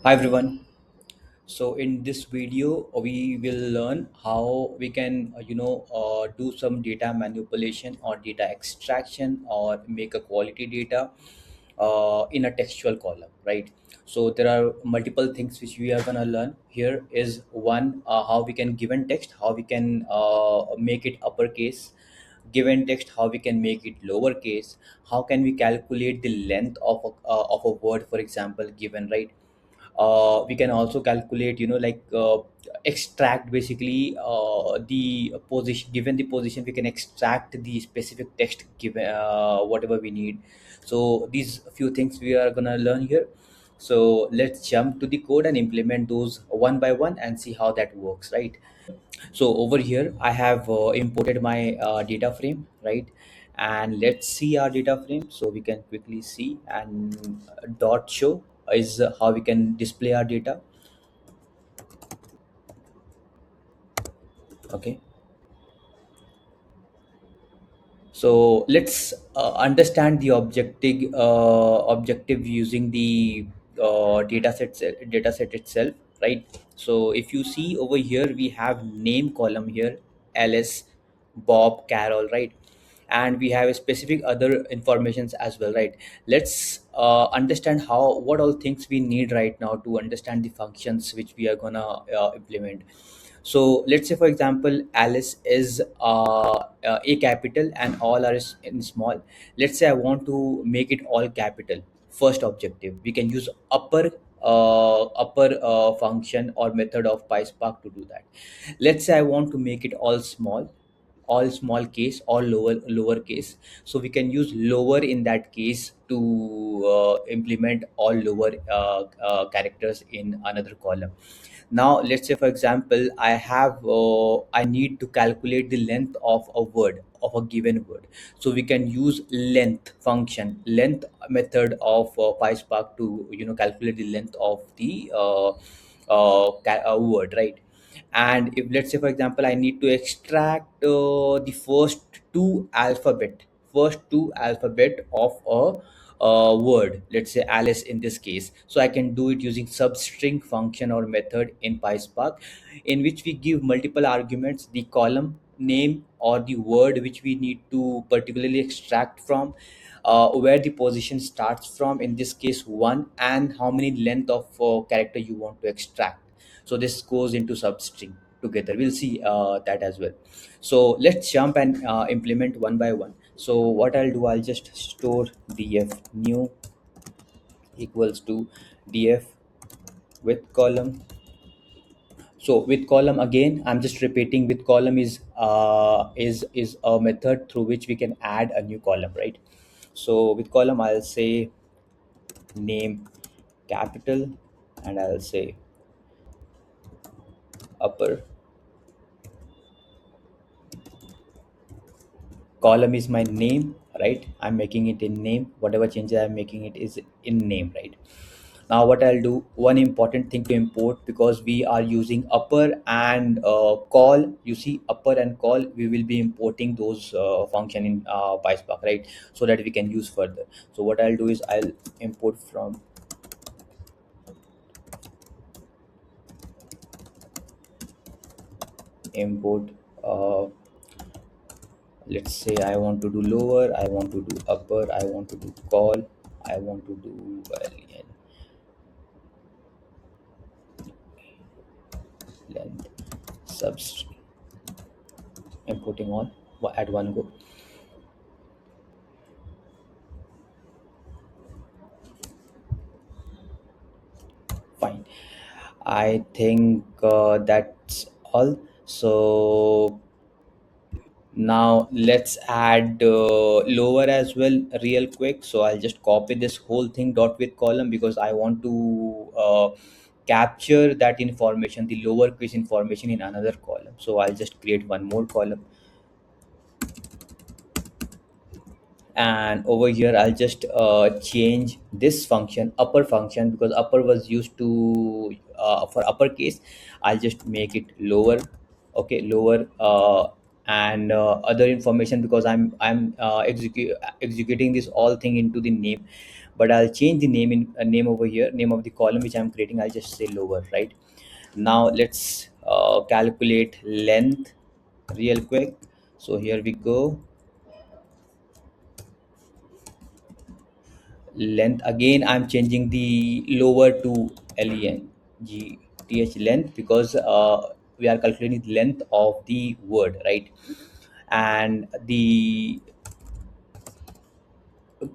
Hi everyone. So in this video, we will learn how we can, do some data manipulation or data extraction or make a quality data in a textual column, right? So there are multiple things which we are gonna learn. Here is one, how we can given text, how we can make it uppercase, given text, how we can make it lowercase, how can we calculate the length of a word, for example, given, right? We can also calculate, extract basically the position. Given the position, we can extract the specific text given whatever we need. So these few things we are gonna learn here. So let's jump to the code and implement those one by one and see how that works, right? So over here I have imported my data frame, right? And let's see our data frame so we can quickly see. And dot show is how we can display our data. Okay, so let's understand the objective using the data set itself, right? So if you see over here, we have name column here: Alice, Bob, Carol, right? And we have a specific other informations as well, right? Let's understand how what all things we need right now to understand the functions which we are gonna implement. So let's say, for example, Alice is a capital and all are in small. Let's say I want to make it all capital. First objective, we can use upper function or method of PySpark to do that. Let's say I want to make it all small case or lower case, so we can use lower in that case to implement all lower characters in another column. Now let's say, for example, I need to calculate the length of a word, of a given word. So we can use length method of PySpark to calculate the length of the word, right? And if, let's say, for example, I need to extract the first two alphabet of a word, let's say Alice in this case, so I can do it using substring function or method in PySpark, in which we give multiple arguments: the column name or the word which we need to particularly extract from, where the position starts from, in this case one, and how many length of character you want to extract. So this goes into substring together. We'll see that as well. So let's jump and implement one by one. So what I'll do, I'll just store df new equals to df with column. So with column, again I'm just repeating, with column is a method through which we can add a new column, right? So with column, I'll say name capital, and I'll say upper. Column is my name, right? I'm making it in name. Whatever changes I'm making it is in name, right? Now what I'll do, one important thing to import, because we are using upper and call. You see, upper and call, we will be importing those function in PySpark, right? So that we can use further. So what I'll do is I'll import from import. Let's say I want to do lower, I want to do upper, I want to do call, I want to do length, substring, importing all at one go. Fine. I think that's all. So now let's add lower as well real quick. So I'll just copy this whole thing dot with column, because I want to capture that information, the lower case information, in another column. So I'll just create one more column, and over here I'll just change this function upper function, because upper was used to for uppercase. I'll just make it lower. Okay, lower, and other information, because I'm executing this all thing into the name. but I'll change the name in name over here, name of the column which I'm creating. I'll just say lower, right? Now let's calculate length real quick. So here we go. Length again, I'm changing the lower to length length, because we are calculating the length of the word, right? And the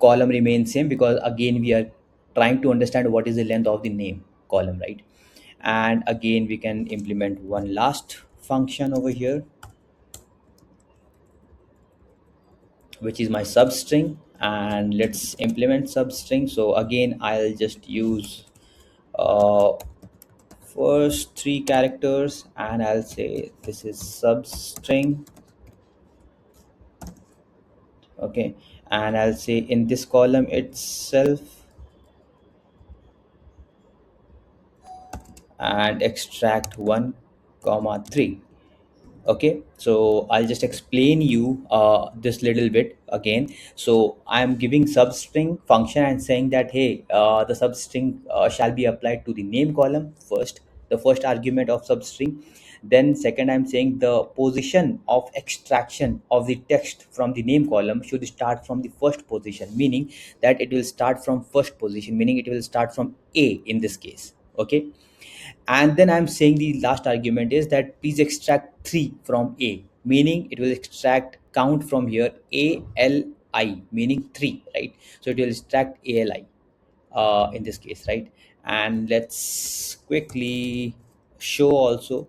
column remains same, because again we are trying to understand what is the length of the name column, right? And again we can implement one last function over here, which is my substring. And let's implement substring. So again I'll just use uh, first three characters, and I'll say this is substring. Okay, and I'll say in this column itself, and extract 1 comma 3. Okay, so I'll just explain you this little bit again. So I'm giving substring function and saying that, hey, the substring shall be applied to the name column first, the first argument of substring. Then second, I'm saying the position of extraction of the text from the name column should start from the first position, meaning that it will start from first position, meaning it will start from A in this case. Okay, and then I'm saying the last argument is that please extract 3 from A, meaning it will extract count from here ALI, meaning 3, right? So it will extract ALI in this case, right? And let's quickly show also,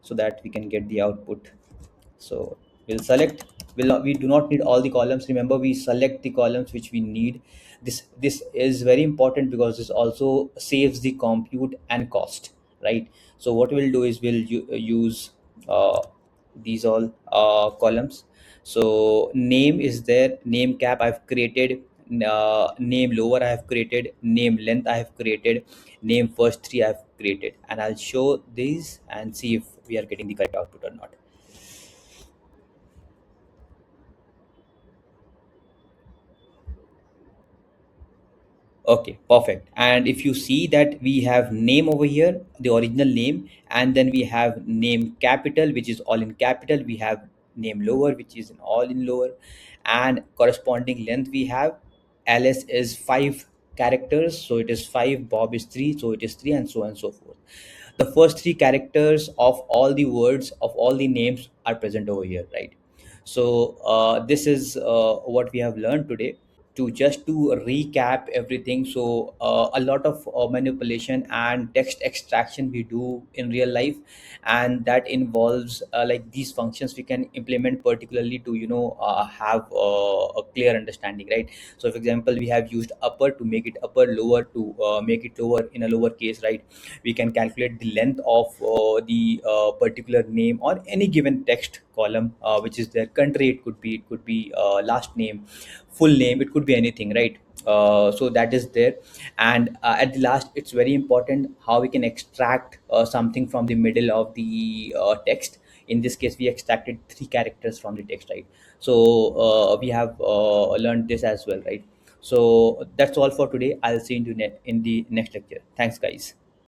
so that we can get the output. So we'll select, we do not need all the columns. Remember, we select the columns which we need. This is very important, because this also saves the compute and cost, right? So what we'll do is use uh, these all columns. So name is there, name cap I've created, name lower I have created, name length I have created, name first three I have created, and I'll show these and see if we are getting the correct output or not. Okay, perfect. And if you see that we have name over here, the original name, and then we have name capital, which is all in capital. We have name lower, which is in all in lower, and corresponding length we have. Alice is 5 characters, so it is 5. Bob is 3, so it is 3, and so on and so forth. The first three characters of all the words of all the names are present over here, right? So this is what we have learned today. To just to recap everything, so a lot of manipulation and text extraction we do in real life, and that involves like these functions we can implement particularly to have a clear understanding, right? So for example, we have used upper to make it upper, lower to make it lower in a lower case, right? We can calculate the length of the particular name or any given text column which is their country. It could be last name, full name, it could be anything, right? So that is there. And at the last, it's very important how we can extract something from the middle of the text. In this case, we extracted 3 characters from the text, right? So we have learned this as well, right? So that's all for today. I'll see you in the next lecture. Thanks, guys.